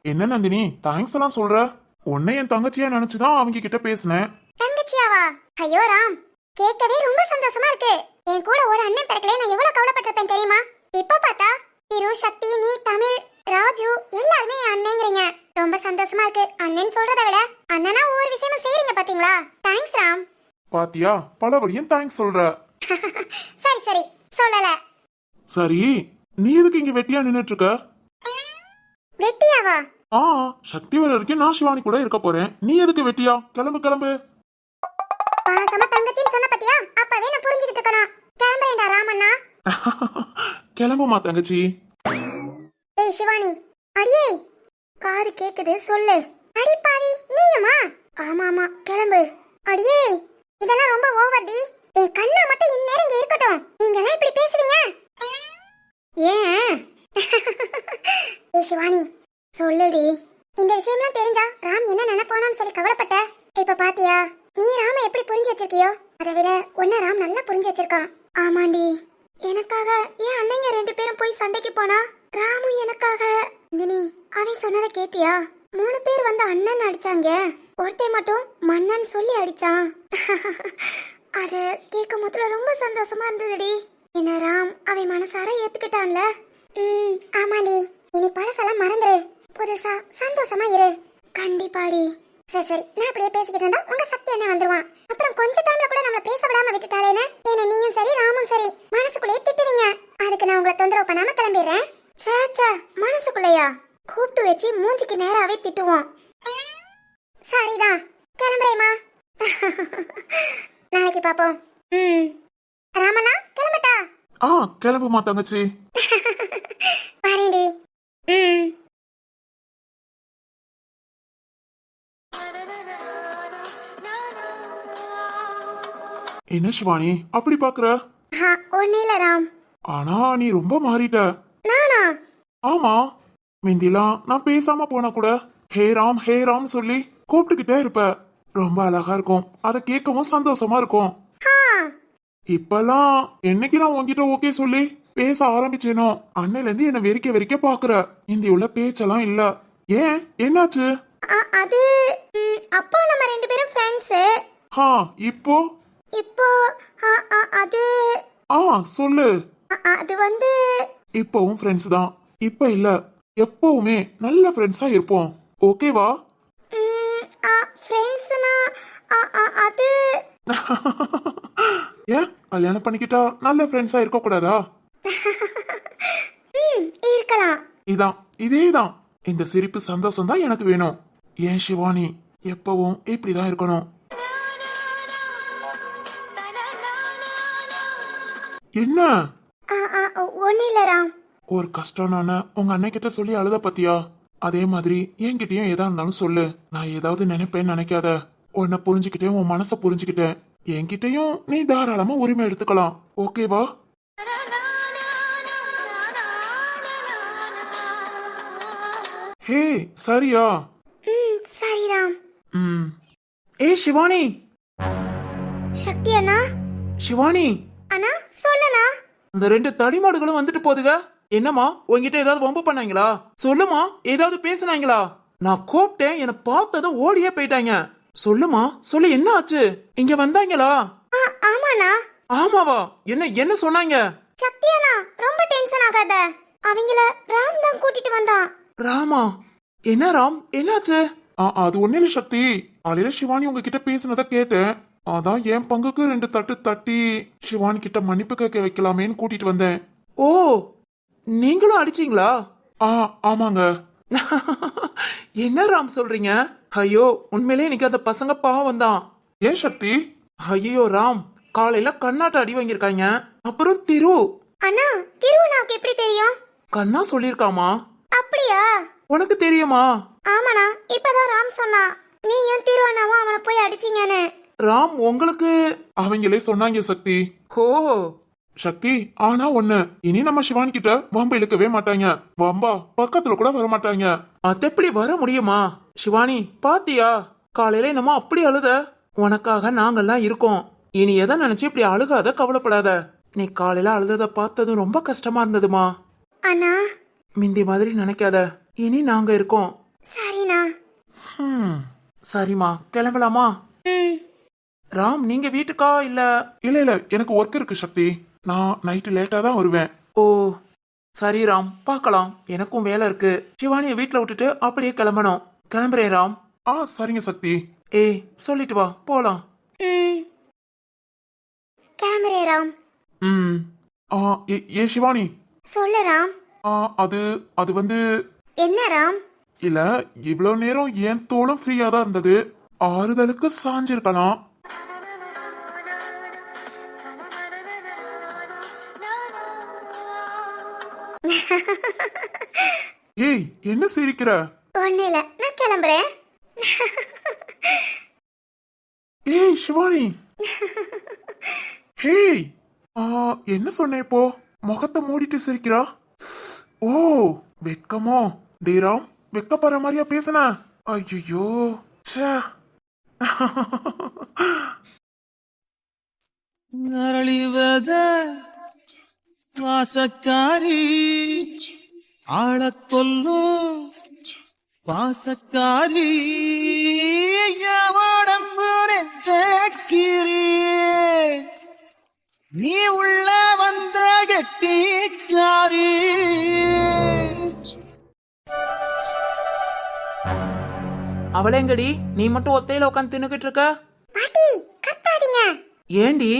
என்ன நந்தினி தேங்க்ஸ் எல்லாம் சொல்ற? உன்னை என் தங்கச்சியா நினைச்சுதான் அவங்க கிட்ட பேசினேன். தங்கச்சியாவா? ஐயோ ராம், கேட்கவே ரொம்ப சந்தோஷமா இருக்கு. என் கூட ஒரு அண்ணன் பிறக்கலே நான் எவ்வளவு கவலைப்பட்டிருப்பேன் தெரியுமா? இப்ப பார்த்தா திரு, சக்தி, நீ, தமிழ், ராஜு எல்லாருமே என் அண்ணங்கிறீங்க. ரொம்ப சந்தோஷமா இருக்கு. அண்ணன் சொல்றதை விட அண்ணனா ஒவ்வொரு விஷயமும் செய்றீங்க பாத்தீங்களா? தேங்க்ஸ் ராம். பாத்தியா, பலபடியும் தேங்க்ஸ் சொல்ற. சரி சரி, சொல்லல. சரி, நீ எதுக்கு இங்க வெட்டியா நின்னுட்டு இருக்க? வெட்டியாவா? சக்தி வர வரைக்கும் நான் சிவானி கூட இருக்க போறேன். நீ எதுக்கு வெட்டியா? கிளம்பு கிளம்பு. பாசமா தங்கச்சின்னு சொன்ன பாத்தியா? அப்பவே நான் புரிஞ்சுக்கிட்டு இருக்கணும். கிளம்புறேன்டா ராமண்ணா. கிளம்புமா தங்கச்சி. ஏய் சிவானி, அடியே காது கேக்குது, சொல்லு. அடி பாவி, நீயுமா? ஆமா ஆமா, கிளம்பு. அடியே இதெல்லாம் ரொம்ப ஓவர் டி. என் கண்ணா மட்டும் இந்நேரம் இங்க இருக்கட்டும். நீங்க எல்லாம் இப்படி பேசுவீங்க ஏன்? ஏய் சிவானி சொல்லுடி. இந்த விஷயம்லாம் தெரிஞ்சா ராம் என்ன நினைப்பானோன்னு சொல்லி கவலைப்பட்ட. இப்ப பாத்தியா நீ ராம எப்படி புரிஞ்சு வச்சிருக்கியோ, அதை விட உன்ன ராம் நல்லா புரிஞ்சு வச்சிருக்கான். ஆமாண்டி, எனக்காக என் அண்ணங்க 2 பேரும் போய் சண்டைக்கு போனா ராமு எனக்காக. நீ அவன் சொன்னதை கேட்டியா? 3 பேர் வந்து அண்ணன் அடிச்சாங்க, ஒருத்தன் மட்டும் மன்னன் சொல்லி அடிச்சான். அத கேட்கும் போதுல ரொம்ப சந்தோஷமா இருந்ததுடி. என்ன ராம் அவன் மனசார ஏத்துக்கிட்டான்ல. ஆமாடி, இனி பழசெல்லாம் மறந்துரு, புதுசா சந்தோஷமா இரு. கண்டிப்பாடி. சரி சரி, நான் அப்படியே பேசிக்கிட்டு இருந்தா உங்க சக்தி என்ன வந்துருவான். அப்புறம் கொஞ்ச டைம்ல கூட நம்மள பேச விடாம விட்டுட்டாளேன்னு என்ன நீயும் சரி ராமும் சரி மனசுக்குள்ளேயே திட்டுவீங்க. அதுக்கு நான் உங்களை தொந்தரவு பண்ணாம கிளம்பிடுறேன். சேச்சா, மனசுக்குள்ளையா? கூப்பிட்டு வச்சு மூஞ்சிக்கு நேராவே திட்டுவோம். சரிதான், கிளம்புறேமா. நாளைக்கு பாப்போம். ராமண்ணா கிளம்பட்டா? கிளம்புமா தங்கச்சி. வரேன்டி. என்ன சிவானி அப்படி பாக்குற? ஒன்னும் இல்ல ராம். ஆனா நீ ரொம்ப மாறிட்ட. நானா? ஆமா, மிந்திலாம் நான் பேசாம போனா கூட ஹே ராம் சொல்லி கூப்பிட்டுக்கிட்டே இருப்ப. ரொம்ப அழகா இருக்கும், அதை கேட்கவும் சந்தோஷமா இருக்கும். இப்பெல்லாம் என்னைக்கு நான் உன்கிட்ட ஓகே சொல்லி பேச ஆரம்பிச்சேனோ அன்னையில இருந்து என்ன வெறிக்க பாக்குற. இந்த உள்ள பேச்செல்லாம் இல்ல. ஏன், என்னாச்சு? அது அப்போ நம்ம 2 பேரும் ஃப்ரெண்ட்ஸ். இப்போ இப்போ அது சொல்லு. அது வந்து இப்பவும் ஃப்ரெண்ட்ஸ் தான். இப்ப இல்ல, எப்பவுமே நல்ல ஃப்ரெண்ட்ஸா இருப்போம். ஓகேவா? ஃப்ரெண்ட்ஸ்னா அது ஏன் கல்யாணம் பண்ணிக்கிட்டா நல்ல ஃப்ரெண்ட்ஸா இருக்க கூடாதா? இருக்கலாம். இதேதான். இந்த சிரிப்பு சந்தோஷம் தான் எனக்கு வேணும். ஏன் சிவானி, எப்பவும் இப்படிதான் இருக்கணும். என்ன? ஒன்னும் இல்ல ராம். ஒரு கஷ்டம்னான உங்க அண்ணன் கிட்ட சொல்லி அழுத பத்தியா? அதே மாதிரி என்கிட்டயும் எதா இருந்தாலும் சொல்லு. நான் ஏதாவது நினைப்பேன்னு நினைக்காத. உன்னை புரிஞ்சுக்கிட்டேன், உன் மனச புரிஞ்சுக்கிட்டேன். என்கிட்டயும் நீ தாராளமா உரிமை எடுத்துக்கலாம். ஓகேவா? ஹே சரியா? சரி ராம். ஏய் சிவானி. சக்தி அண்ணா. சிவானி அண்ணா சொல்லுண்ணா. அந்த 2 தடிமாடுகளும் வந்துட்டு போதுங்க. என்னம்மா, உங்ககிட்ட ஏதாவது வம்பு பண்ணாங்களா? சொல்லுமா, ஏதாவது பேசினாங்களா? நான் கூப்பிட்டேன், என்ன பார்த்ததும் ஓடியே போயிட்டாங்க. சொல்லுமா, சொல்லு, என்ன ஆச்சு? இங்க வந்தாங்களா? ஆமாண்ணா. ஆமாவா? என்ன சொன்னாங்க? சக்தி அண்ணா ரொம்ப டென்ஷன் ஆகாத, அவங்கள ராம் தான் கூட்டிட்டு வந்தான். ராமா? என்ன ராம், என்னாச்சு? அது ஒண்ணு இல்ல சக்தி. காலையில சிவானி உங்ககிட்ட பேசினத கேட்டேன். அதான் என் பங்குக்கு 2 தட்டு தட்டி சிவானி கிட்ட மன்னிப்பு கேட்க வைக்கலாமேன்னு கூட்டிட்டு வந்தேன். ஓ, நீங்களும் அடிச்சீங்களா? ஆமாங்க. என்ன ராம் சொல்றீங்க? ஐயோ, உண்மையிலே இன்னைக்கு அந்த பசங்க பாவம் தான். ஏன் சக்தி? ஐயோ ராம், காலையில கண்ணாட்ட அடி வாங்கியிருக்காங்க. அப்புறம் திரு. அண்ணா, திருவண்ணாவுக்கு எப்படி தெரியும்? கண்ணா சொல்லிருக்காமா. அப்படியா? உனக்கு தெரியுமா? ஆமாண்ணா, இப்பதான் ராம் சொன்னா நீயும் திருவண்ணாவும் அவனை போய் அடிச்சீங்கன்னு. ராம் உங்களுக்கு அவங்களே சொன்னாங்க சக்தி. ஓ சக்தி, ஆனா ஒண்ணு, இனி நம்ம சிவானி கிட்ட வம்பு இழுக்கவே மாட்டாங்க. வம்பா பக்கத்துல கூட வர மாட்டாங்க. அது எப்படி வர முடியுமா? சிவானி பாத்தியா, காலையில என்னமோ அப்படி அழுத. உனக்காக நாங்கெல்லாம் இருக்கோம். இனி எதை நினைச்சு இப்படி அழுகாத, கவலைப்படாத. நீ காலையில அழுதத பார்த்ததும் ரொம்ப கஷ்டமா இருந்ததுமா. அண்ணா மிந்தி மாதிரி நினைக்காத, இனி நாங்க இருக்கோம். சரிம்மா கிளம்பலாமா? ம். ராம் நீங்க வீட்டுக்கா இல்ல? இல்ல எனக்கு ஒர்க் இருக்கு சக்தி. நான் நைட்டு லேட்டா தான் வருவேன். ஓ சரி ராம், பார்க்கலாம். எனக்கும் வேலை இருக்கு. சிவானிய வீட்டுல விட்டுட்டு அப்படியே கிளம்பணும். கிளம்புறேன் ராம். சரிங்க சக்தி. ஏய் சொல்லிட்டு வா, போலாம். ம். கிளம்புறேன் ராம். ம் ஏ சிவானி. சொல்லு ராம். அது அது வந்து என்ன ராம்? இல்ல, இவ்வளவு நேரம் என் தோளும் ஃப்ரீயா தான் இருந்தது. ஆறுதலுக்கு சாஞ்சிருக்கலாம். ஏய் என்ன சிரிக்கிற? ஒண்ணு இல்ல, நான் கிளம்புறேன். ஏய் சிவானி. ஹேய் என்ன சொன்ன இப்போ? முகத்தை மூடிட்டு சிரிக்கிறா. ஓ வெட்கமோ? டேராம் வெக்கப்படுற மாதிரியா பேசுன? ஐயோ ச்சே. அரளிவத வாசக்காரி ஆளக் கொல்லும் வாசக்காரி உடம்பு நெஞ்சக்கிரி நீ உள்ள வந்த கெட்டிக்காரி. அவளேங்கடி நீ மட்டும் ஒத்தையில உட்காந்து தின்னுகிட்டு இருக்க? பாட்டி கத்தாதீங்க. ஏண்டி?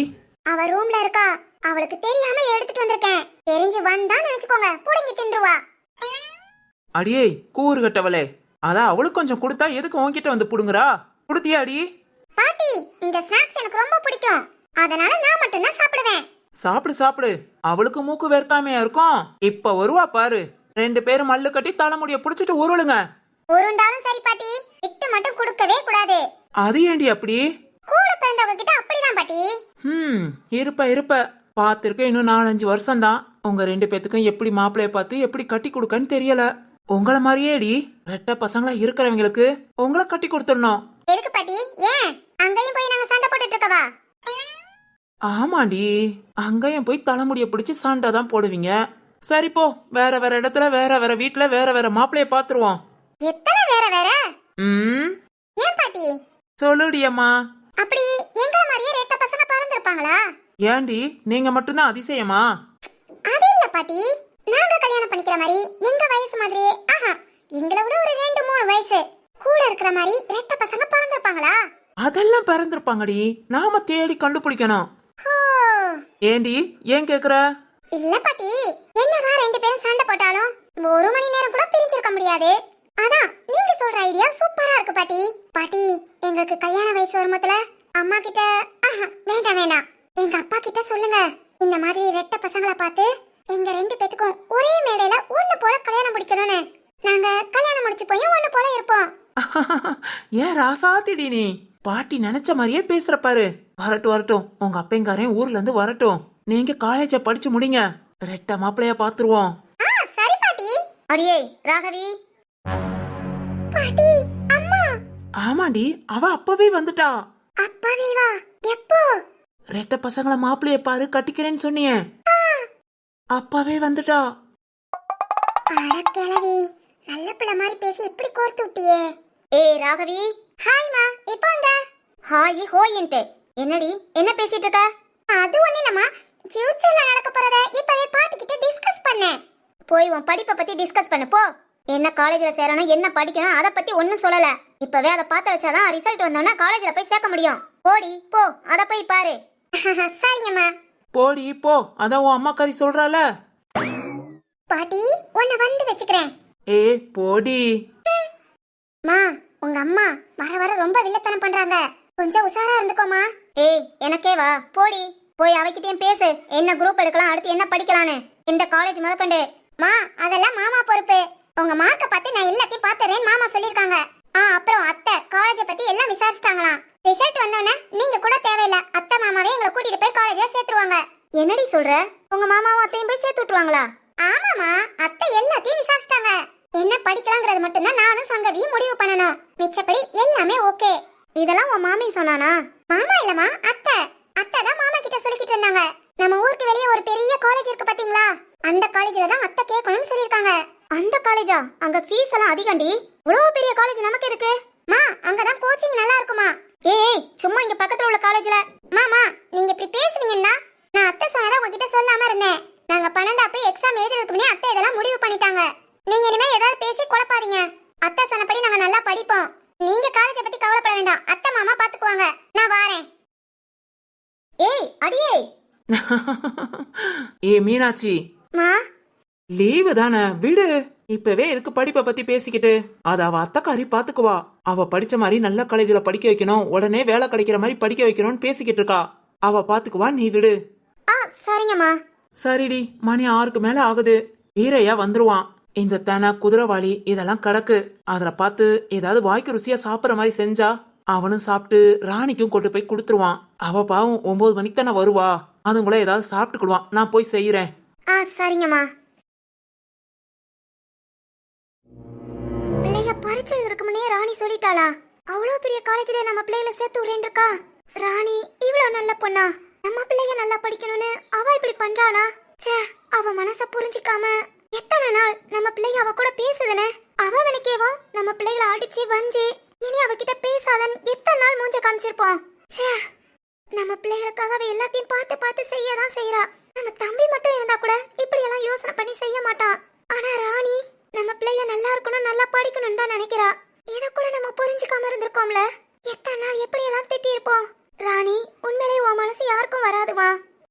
அவ ரூம்ல இருக்கா, அவளுக்கு தெரியாம எடுத்துட்டு வந்திருக்கேன். தெரிஞ்சு வந்தா நினைச்சுக்கோங்க, புடுங்கி தின்றுவா. அடியே கூறு கட்டவளே, அதான் அவளுக்கு கொஞ்சம் கொடுத்தா எதுக்கு உன்கிட்ட வந்து புடுங்குறா? கொடுத்தியா அடி? பாட்டி இந்த ஸ்நாக்ஸ் எனக்கு ரொம்ப பிடிக்கும், அதனால நான் மட்டும் தான் சாப்பிடுவேன். சாப்பிடு சாப்பிடு, அவளுக்கு மூக்கு வேர்க்காமையா இருக்கும். இப்ப வருவா பாரு. 2 பேரும் மல்லு கட்டி தலைமுடிய புடிச்சிட்டு உருளுங்க. உருண்டாலும் சரி பாட்டி, விட்டு மட்டும் கொடுக்கவே கூடாது. அது ஏண்டி அப்படி? கூட பிறந்தவங்க கிட்ட அப்படிதான் பாட்டி. இருப்ப பாத்திருக்க. இன்னும் 4-5 வருஷம் தான். உங்க 2 பேத்துக்கும் எப்படி மாப்பிளைய பார்த்து எப்படி கட்டி கொடுக்கன்னு தெரியல. உங்களை மாதிரியே ரெட்ட பசங்களா இருக்கிறவங்களுக்கு உங்களை கட்டி கொடுத்துடணும். எதுக்கு பாட்டி? ஏன் அங்கேயும் போய் நாங்க சண்டை போட்டுட்டு இருக்கவா? ஆமாண்டி, அங்கேயும் போய் தலைமுடிய பிடிச்சி சண்டை தான் போடுவீங்க. சரி போ, வேற வேற இடத்துல வேற வேற வீட்டுல வேற வேற மாப்பிளைய பாத்துருவோம். எத்தனை வேற வேற? ஏன் பாட்டி சொல்லுடியம்மா. அப்படி எங்கள மாதிரியே ரெட்ட பசங்க பிறந்திருப்பாங்களா? ஏண்டி நீங்க மட்டும்தான் அதிசயமா? அது இல்ல பாட்டி, நாங்க கல்யாணம் பண்ணிக்கிற மாதிரி எங்க வயசு மாதிரியே, எங்களை விட ஒரு 2-3 வயசு கூட இருக்கிற மாதிரி ரெட்ட பசங்க பிறந்திருப்பாங்களா? அதெல்லாம் பிறந்திருப்பாங்கடி, நாம தேடி கண்டுபிடிக்கணும். ஏண்டி ஏன் கேக்குற? இல்ல பாட்டி, என்னதான் 2 பேரும் சண்டை போட்டாலும் 1 மணி நேரம் கூட பிரிஞ்சிருக்க முடியாது. அதான் நீங்க சொல்ற ஐடியா சூப்பரா இருக்கு பாட்டி. பாட்டி எங்களுக்கு கல்யாண வயசு வரும்போதுல அம்மா கிட்ட வேண்டாம் எங்க அப்பா கிட்ட சொல்லுங்க, இந்த மாதிரி ரெட்ட பசங்களை பார்த்து எங்க 2 பேத்துக்கும் ஒரே மேடையில ஒண்ணு போல கல்யாணம் முடிக்கணும்னு. நாங்க கல்யாணம் முடிச்சு போய் ஒண்ணு போல இருப்போம். ஏன் ராசாத்திடி நீ? பாட்டி நினைச்ச மாதிரியே பேசுற பாரு. வரட்டும் உங்க அப்பங்காரன் ஊர்ல இருந்து வரட்டும். நீங்க காலேஜ படிச்சு முடிங்க, ரெட்ட மாப்பிளைய பாத்துருவோம். சரி பாட்டி. அடியே ராகவி. பாட்டி அம்மா. ஆமாண்டி, அவ அப்பவே வந்துட்டா. அப்பவே வா? எப்போ? ரெட்ட பசங்கள மாப்பிளைய பாரு கட்டிக்கிறேன்னு சொன்னியே, அப்பவே வந்துட்டா. அட கிழவி, நல்ல பிள்ளை மாதிரி பேசி எப்படி கோர்த்து விட்டியே. ஏய் ராகவி. ஹாய்மா, இப்போ வந்த. ஹாய் ஹோயின்ட்டு என்னடி என்ன பேசிட்டு இருக்க? அது ஒண்ணு இல்லம்மா, ஃபியூச்சர்ல நடக்க போறத இப்பவே பாட்டி கிட்ட டிஸ்கஸ் பண்ணேன். போய் உன் படிப்பை பத்தி டிஸ்கஸ் பண்ணு போ. என்ன காலேஜ்ல சேரணும், என்ன படிக்கணும், அத பத்தி ஒண்ணும் சொல்லல. இப்பவே அத பார்த்து வச்சாதான் ரிசல்ட் வந்தோன்னா காலேஜ்ல போய் சேர்க்க முடியும். போடி போ, அத போய் பாரு. சரிங்கம்மா. போடி போ, அதான் உன் அம்மா கறி சொல்றால. பாட்டி உன்னை வந்து வச்சுக்கிறேன். ஏ போடி. மா, உங்க அம்மா வர வர ரொம்ப வில்லத்தனம் பண்றாங்க, கொஞ்சம் உசாரா இருந்துக்கோமா. ஏய் எனக்கே வா, போடி போய் அவகிட்டயும் பேசு, என்ன குரூப் எடுக்கலாம், அடுத்து என்ன படிக்கலான்னு. இந்த காலேஜ் முதற்கொண்டு. மா அதெல்லாம் மாமா பொறுப்பு. உங்க மார்க்க பார்த்து நான் எல்லாத்தையும் பாத்துறேன் மாமா சொல்லிருக்காங்க. அப்புறம் அத்தை காலேஜ பத்தி எல்லாம் விசாரிச்சிட்டாங்களாம். ரிசல்ட் வந்தோடனே நீங்க கூட தேவையில்ல, அத்தை மாமாவே எங்களை கூட்டிட்டு போய் காலேஜ்ல சேர்த்துருவாங்க. என்னடி சொல்ற? உங்க மாமாவும் அத்தையும் போய் சேர்த்து விட்டுருவாங்களா? ஆமாமா, அத்தை எல்லாத்தையும் விசாரிச்சிட்டாங்க. என்ன படிக்கலாங்கிறது மட்டும்தான் நானும் சங்கவியும் முடிவு பண்ணணும். மிச்சப்படி எல்லாமே ஓகே. இதெல்லாம் உன் மாமி சொன்னானா? மாமா இல்லமா, அத்தை. அத்தை தான் மாமா கிட்ட சொல்லிக்கிட்டு இருந்தாங்க. நம்ம ஊருக்கு வெளியே ஒரு பெரிய காலேஜ் இருக்கு பாத்தீங்களா, அந்த காலேஜ்ல தான் அத்தை கேட்கணும்னு சொல்லிருக்காங்க. அந்த காலேஜா? அங்க ஃபீஸ் எல்லாம் அதிகம்டி. இவ்வளவு பெரிய காலேஜ் நமக்கு எதுக்கு? மா அங்கதான் கோச்சிங் நல்லா இருக்குமா? ஏய் சும்மா இங்க பக்கத்துல உள்ள காலேஜ்ல. மாமா நீங்க இப்படி பேசுவீங்கன்னா நான் அத்தை சொன்னதை உங்ககிட்ட சொல்லாம இருந்தேன். நாங்க 12 அப்ப எக்ஸாம் எழுதுறதுக்கு முன்னே அத்தை இதெல்லாம் முடிவு பண்ணிட்டாங்க. நீங்க இனிமேல் ஏதாவது பேசி குழப்பாதீங்க. அத்தை சொன்னபடி நாங்க நல்லா படிப்போம். நீங்க காலேஜை பத்தி கவலைப்பட வேண்டாம். அத்தை மாமா பாத்துக்குவாங்க. நான் வாரேன். ஏய் அடியே. ஏ மீனாட்சி, மா லீவு தானே விடு. இப்பவே எதுக்கு படிப்பை பத்தி பேசிக்கிட்டு? அத அவ அத்தைக்காரி பாத்துக்குவா. அவ படிச்ச மாதிரி நல்ல காலேஜ்ல படிக்க வைக்கணும், உடனே வேலை கிடைக்கிற மாதிரி படிக்க வைக்கணும்னு பேசிக்கிட்டு இருக்கா. அவ பாத்துக்குவா, நீ விடு. சரிங்கம்மா. சரிடி, மணி 6க்கு மேல ஆகுது. வீரையா வந்துருவான். இந்த தெனை குதிரைவாளி இதெல்லாம் கிடக்கு. அதுல பார்த்து ஏதாவது வாய்க்கு ருசியா சாப்பிட்ற மாதிரி செஞ்சா அவனும் சாப்பிட்டு ராணிக்கும் கொண்டு போய் கொடுத்துருவான். அவ பாவம் 9 மணிக்கு தானே வருவா. அதுங்கள ஏதாவது சாப்பிட்டுக்குடுவான். நான் போய் செய்யறேன். சரிங்கம்மா. பிள்ளைய பரிச்சை எழுதுறதுக்கு முன்னே ராணி சொல்லிட்டாளா? அவ்வளோ பெரிய காலேஜ்ல நம்ம பிள்ளைகளை சேர்த்து விடுறேன் இருக்கா? ராணி இவ்வளவு நல்ல பொண்ணா? நம்ம பிள்ளைங்க நல்லா படிக்கணும்னு அவ இப்படி பண்றானா? ச்சே, அவ மனச புரிஞ்சிக்காம எத்தனை நாள் நம்ம பிள்ளைங்க அவ கூட பேசுதுன்னு அவ நினைக்கேவும் நம்ம பிள்ளைகளை அடிச்சு வஞ்சி இனி அவகிட்ட பேசாதன்னு எத்தனை நாள் மூஞ்ச காமிச்சிருப்போம். ச்சே, நம்ம பிள்ளைகளுக்காக அவ எல்லாத்தையும் பார்த்து பார்த்து செய்யதான் செய்யறா. நம்ம தம்பி மட்டும் இருந்தா கூட இப்படி எல்லாம் யோசனை பண்ணி செய்ய மாட்டான். ஆனா ராணி நம்ம பிள்ளைங்க நல்லா இருக்கணும், நல்லா படிக்கணும்னு தான் நினைக்கிறா. இத கூட நம்ம புரிஞ்சுக்காம இருந்திருக்கோம்ல. எத்தனை நாள் எப்படி எல்லாம் திட்டி இருப்போம். ராணி உண்மையிலேயே உன் மனசு யாருக்கும் வராதுமா.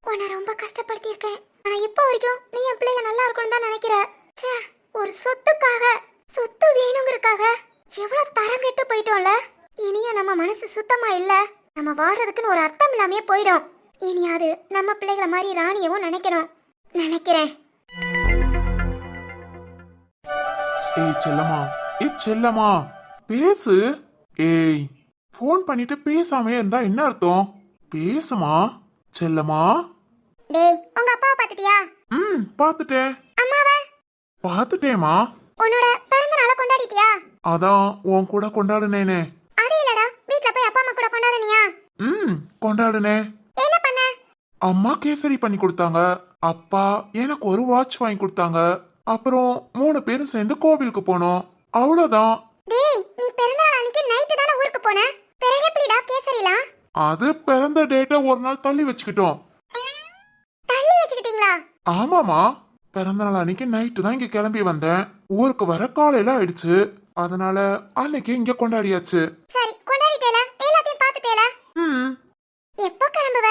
உன்னை ரொம்ப கஷ்டப்படுத்தி இருக்கேன். ஆனா இப்ப வரைக்கும் நீ என் பிள்ளைங்க நல்லா இருக்கணும் தான் நினைக்கிற. ச்சே, ஒரு சொத்துக்காக, சொத்து வேணுங்கிறதுக்காக எவ்வளவு தரம் கெட்டு போயிட்டோம்ல. இனியும் நம்ம மனசு சுத்தமா இல்ல. நம்ம வாழ்றதுக்குன்னு ஒரு அர்த்தம் இல்லாமே போயிடும். இனியாவது நம்ம பிள்ளைகளை மாதிரி ராணியவும் நினைக்கிறேன். ஏய் செல்லம்மா பேசு. ஏய் ஃபோன் பண்ணிட்டு பேசாம இருந்தா என்ன அர்த்தம்? பேசுமா செல்லம்மா. டேய் உங்க அப்பாவை பாத்துட்டியா? பாத்துட்டேன். அம்மாவை பாத்துட்டேமா. உன்னோட பிறந்த நாளை கொண்டாடிட்டியா? அதான் உன் கூட கொண்டாடுனேனே. அது இல்லடா, வீட்ல போய் அப்பா அம்மா கூட கொண்டாடுனியா? கொண்டாடுனே. என்ன பண்ண? அம்மா கேசரி பண்ணி கொடுத்தாங்க. அப்பா எனக்கு ஒரு வாட்ச் வாங்கி கொடுத்தாங்க. அப்புறம் 3 பேரும் சேர்ந்து கோவிலுக்கு போனோம். அவ்வளவுதான். டேய் நீ பிறந்த நாள் அன்னைக்கு நைட் தான ஊருக்கு போன. பிறகு எப்படிடா கேசரிலாம்? அது பிறந்த டேட்டை ஒரு நாள் தள்ளி வச்சுக்கிட்டோம். தள்ளி வச்சுக்கிட்டீங்களா? ஆமாமா, பிறந்த நாள் அன்னைக்கு நைட்டு தான் இங்க கிளம்பி வந்தேன். ஊருக்கு வர காலையில ஆயிடுச்சு. அதனால அன்னைக்கு இங்க கொண்டாடியாச்சு. சரி கொண்டாடிட்டேல, எல்லாத்தையும் பார்த்துட்டேல. எப்போ கிளம்புவ?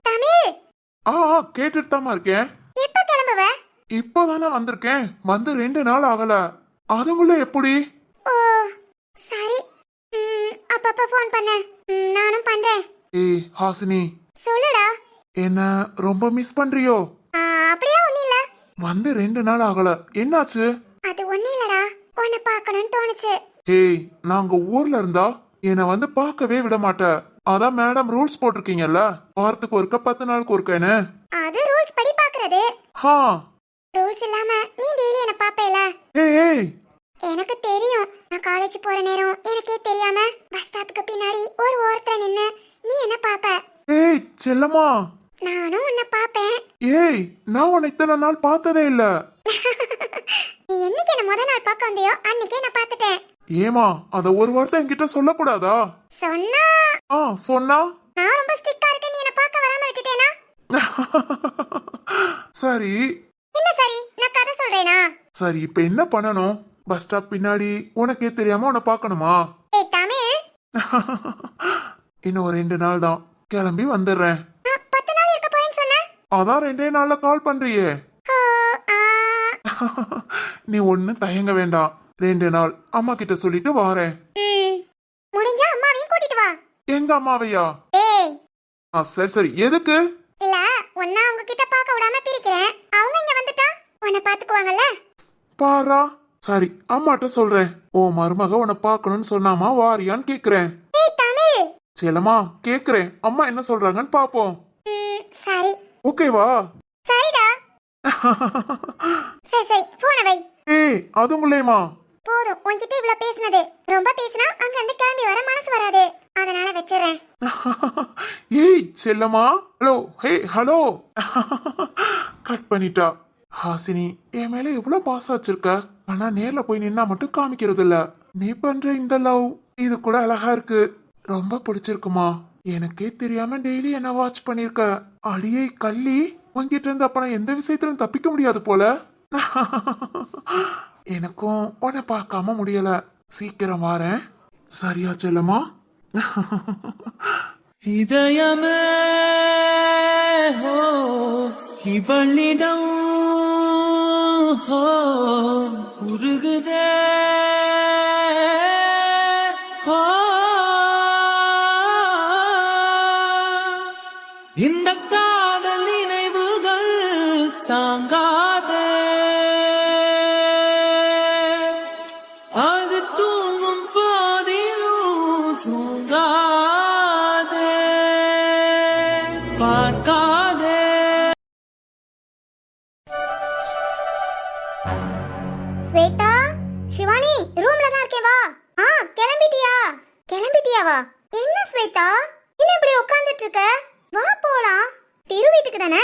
தமிழ் கேட்டுட்டு தாமா இருக்கேன். எப்போ கிளம்புவ? இப்போதானே வந்திருக்கேன். வந்து 2 நாள் ஆகல. அதுக்குள்ள எப்படி? ஓ சரி. அப்பப்ப ஃபோன் பண்ணு. நானும் பண்றேன். ஏய் ஹாசினி, சொல்லுடா. என்ன ரொம்ப மிஸ் பண்றியோ? அப்படியே ஒண்ணும் இல்ல. வந்து 2 நாள் ஆகல. என்னாச்சு? அது ஒண்ணும் இல்லடா, உன்னை பார்க்கணும்னு தோணுச்சு. ஏய் நாங்க ஊர்ல இருந்தா என்னை வந்து பார்க்கவே விட மாட்டேன். அதான் மேடம் ரூல்ஸ் போட்டிருக்கீங்கல்ல, வாரத்துக்கு ஒருக்க 10 நாளுக்கு ஒருக்கன்னு. அது ரூல்ஸ் படி பாக்குறது. ரூல்ஸ் இல்லாம நீ டெய்லி என்ன பாப்பேல? ஏய் எனக்கு தெரியும். நான் காலேஜ் போற நேரம் எனக்கே தெரியாம பஸ் ஸ்டாப்புக்கு பின்னாடி ஒரு ஓரத்துல நின்னு நீ என்ன பாப்ப. ஏய் செல்லம்மா, நானும் உன்னை பாப்பேன். ஏய் நான் உன்னை இத்தனை நாள் பார்த்ததே இல்ல. நீ என்னைக்கு என்ன முத நாள் பார்க்க வந்தியோ அன்னைக்கே நான் பார்த்துட்டேன். ஏமா அத ஒரு வார்த்தை என்கிட்ட சொல்லக்கூடாதா? சொன்னா சொன்னா நான் ரொம்ப ஸ்ட்ரிக்ட்டா இருக்கேன். நீ என்ன பார்க்க வராம விட்டுட்டேனா? சரி. என்ன சரி? நான் கதை சொல்றேனா? சரி இப்ப என்ன பண்ணணும்? பஸ் ஸ்டாப் பின்னாடி உனக்கே தெரியாம உன்னை பார்க்கணுமா? ஏய் தமிழ், இன்னும் ஒரு 2 நாள் தான், கிளம்பி வந்துடுறேன். 10 நாள் இருக்க போறேன்னு சொன்ன. அதான் 2 நாள்ல கால் பண்றியே. நீ ஒண்ணு தயங்க வேண்டாம். 2 நாள் அம்மா கிட்ட சொல்லிட்டு வாரேன். முடிஞ்சா அம்மாவையும் கூட்டிட்டு வா. எங்க அம்மாவையா? ஏய் சரி சரி. எதுக்கு? இல்ல உன்னை அவங்க கிட்ட பார்க்க விடாம பிரிக்கிறேன். அவங்க இங்க வந்துட்டா உன்னை பாத்துக்குவாங்கல்ல. பாரா. சரி அம்மாட்ட சொல்றேன். ஓ மருமக உன்னை பார்க்கணும்னு சொன்னாமா, வாரியான்னு கேக்குறேன். ஏய் தமிழ். செல்லம்மா கேக்குறேன், அம்மா என்ன சொல்றாங்கன்னு பாப்போம். சரி ஓகேவா? சரிடா. சரி போன வை. ஏய் அதுங்களேமா. போதும், உன்கிட்ட இவ்வளவு பேசினது. ரொம்ப பேசினா அங்க இருந்து கிளம்பி வர மனசு வராது. அதனால வச்சிடுறேன். ஏய் செல்லம்மா. ஹலோ. கட் பண்ணிட்டா. ஹாசினி என் மேல எவ்வளவு பாசம் வச்சிருக்க. ஆனா நேர்ல போய் நின்னா மட்டும் காமிக்கிறது இல்ல. நீ பண்ற இந்த லவ் இது கூட அழகா இருக்கு. ரொம்ப பிடிச்சிருக்குமா. எனக்கே தெரியாம டெய்லி என்ன வாட்ச் பண்ணிருக்க. அடியே கள்ளி, உன்கிட்ட இருந்து அப்ப நான் எந்த விஷயத்திலும் தப்பிக்க முடியாது போல. எனக்கும் உன்னை பார்க்காம முடியல. சீக்கிரம் வாரேன். சரியா செல்லமா? இதயமே ஹோ இவளிடம் ஹோ உருகுதே ஹோ இந்த காதல் நினைவுகள் தாங்காதே அது தூங்கும் போதிலும் தூங்காதே பார்க்காதே. ஸ்வேதா, சிவானி ரூம்ல தான் இருக்கேன், வா. கிளம்பிட்டியா? கிளம்பிட்டியாவா? என்ன ஸ்வேதா இன்னும் இப்படி உட்கார்ந்துட்டு இருக்க? வா போலாம். திரு வீட்டுக்கு தானே?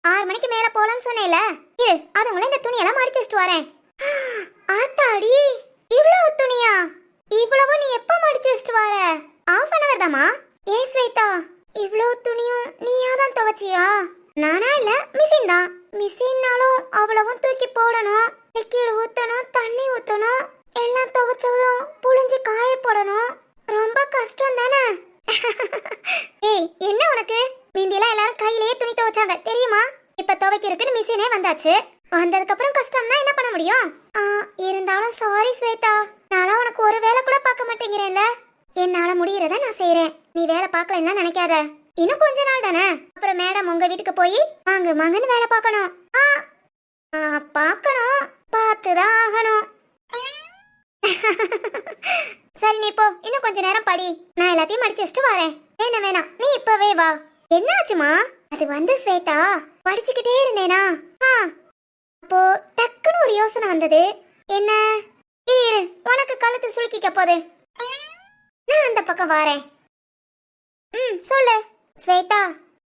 6 மணிக்கு மேல போலான்னு சொன்னேல. இரு, அதுங்கள இந்த துணியெல்லாம் மடிச்சு வச்சுட்டு வரேன். ஆத்தாடி, இவ்வளவு துணியா? இவ்வளவு நீ எப்ப மடிச்சு வச்சுட்டு வர? ½ hour தாமா. ஏன் ஸ்வேதா, இவ்வளவு துணியும் நீயா தான் துவைச்சியா? நானா இல்ல, மிஷின் தான். மிஷின்னாலும் அவ்வளவும் தூக்கி போடணும், லிக்விட் ஊத்தணும், தண்ணி ஊத்தணும், எல்லாம் துவைச்சதும் புழிஞ்சு காய போடணும். ரொம்ப கஷ்டம் தானே? ஏய், என்ன உனக்கு? மீந்தியெல்லாம் எல்லாரும் கையிலேயே துணி துவைச்சாங்க தெரியுமா? இப்ப துவைக்கிறதுக்கு மிஷினே வந்தாச்சு. வந்ததுக்கு அப்புறம் கஷ்டம்னா என்ன பண்ண முடியும்? இருந்தாலும் சாரி ஸ்வேதா, நானும் உனக்கு ஒரு வேலை கூட பார்க்க மாட்டேங்கிறேன்ல. என்னால முடியறத நான் செய்யறேன், நீ வேலை பார்க்கலன்னா நினைக்காத. இன்னும் கொஞ்ச நாள் தானே, அப்புறம் மேடம் உங்க வீட்டுக்கு போய் மாங்கன்னு வேலை பார்க்கணும். பார்க்கணும், பார்த்துதான் ஆகணும். சரி நீ போ, இன்னும் கொஞ்ச நேரம் படி, நான் எல்லாத்தையும் மடிச்சு வச்சுட்டு வரேன். வேணாம் நீ இப்பவே வா. என்னாச்சுமா? அது வந்து ஸ்வேதா, படிச்சுக்கிட்டே இருந்தேனா, அப்போ டக்குன்னு ஒரு யோசனை வந்தது. என்ன? இரு, உனக்கு கழுத்து சுளுக்கிக்க போது, நான் அந்த பக்கம் வாரேன். சொல்லு ஸ்வேதா,